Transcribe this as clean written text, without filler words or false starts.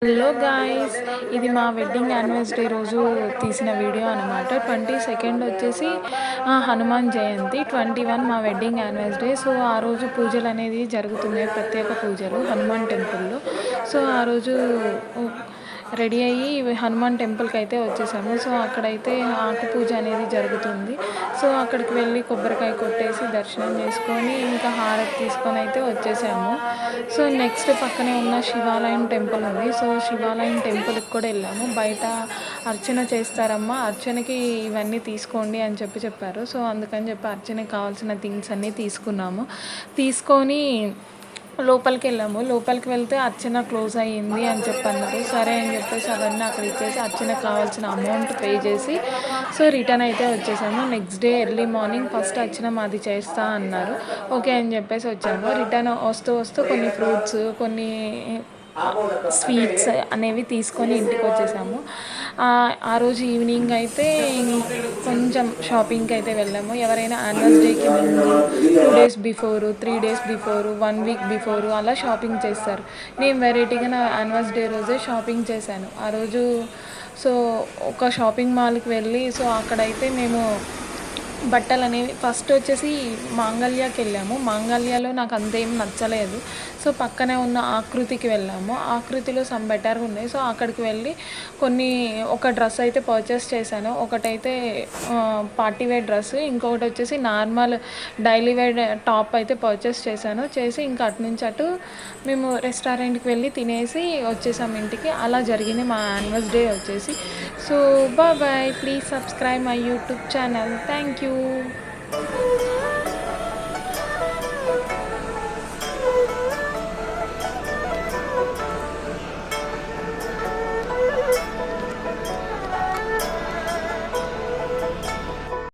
Hello guys, ఇది మా wedding anniversary రోజు తీసిన వీడియో అనమాట. 22 వచ్చేసి హనుమాన్ జయంతి, 21 మా వెడ్డింగ్ యానివర్సరీ. సో ఆ రోజు పూజలు అనేది జరుగుతున్నాయి, ప్రత్యేక పూజలు హనుమాన్ టెంపుల్లో. సో ఆ రోజు రెడీ అయ్యి హనుమాన్ టెంపుల్కి అయితే వచ్చేసాము. సో అక్కడైతే ఆకు పూజ అనేది జరుగుతుంది. సో అక్కడికి వెళ్ళి కొబ్బరికాయ కొట్టేసి దర్శనం చేసుకొని ఇంకా హారతి తీసుకొని అయితే వచ్చేసాము. సో నెక్స్ట్ పక్కనే ఉన్న శివాలయం టెంపుల్ ఉంది. సో శివాలయం టెంపుల్కి కూడా వెళ్ళాము. బయట అర్చన చేస్తారమ్మా, అర్చనకి ఇవన్నీ తీసుకోండి అని చెప్పారు. సో అందుకని చెప్పి అర్చనకి కావాల్సిన థింగ్స్ అన్నీ తీసుకొని లోపలికి వెళ్ళాము. లోపలికి వెళ్తే అర్చన క్లోజ్ అయ్యింది అని అన్నారు. సరే అని చెప్పేసి అవన్నీ అక్కడ ఇచ్చేసి అర్చనకు కావాల్సిన అమౌంట్ పే చేసి సో రిటర్న్ అయితే వచ్చేసాము. Next day early morning first అర్చన మాది చేస్తా అన్నారు. ఓకే అని చెప్పేసి వచ్చాము. రిటర్న్ వస్తూ కొన్ని ఫ్రూట్స్, కొన్ని స్వీట్స్ అనేవి తీసుకొని ఇంటికి వచ్చేసాము. ఆ రోజు ఈవినింగ్ అయితే కొంచెం షాపింగ్కి అయితే వెళ్ళాము. ఎవరైనా యానివర్సరీకి ముందు 2 days before, 3 days before, 1 week before అలా షాపింగ్ చేస్తారు. నేను వెరైటీగా నా యానివర్సరీ రోజే షాపింగ్ చేశాను ఆ రోజు. సో ఒక షాపింగ్ మాల్కి వెళ్ళి సో అక్కడైతే మేము బట్టలు అనేవి ఫస్ట్ వచ్చేసి మాంగళ్యాకి వెళ్ళాము. మాంగళ్యాలో నాకు అంతేం నచ్చలేదు. సో పక్కనే ఉన్న ఆకృతికి వెళ్ళాము. ఆకృతిలో సమ్ బెటర్గా ఉన్నాయి. సో అక్కడికి వెళ్ళి ఒక డ్రెస్ అయితే పర్చేస్ చేశాను. ఒకటైతే పార్టీ వేర్ డ్రెస్, ఇంకొకటి వచ్చేసి నార్మల్ డైలీ వేర్ టాప్ అయితే పర్చేస్ చేసి ఇంకా అటు నుంచి అటు మేము రెస్టారెంట్కి వెళ్ళి తినేసి వచ్చేసాము ఇంటికి. అలా జరిగింది మా యానివర్సరీ వచ్చేసి. So bye, please subscribe my YouTube channel. Thank you.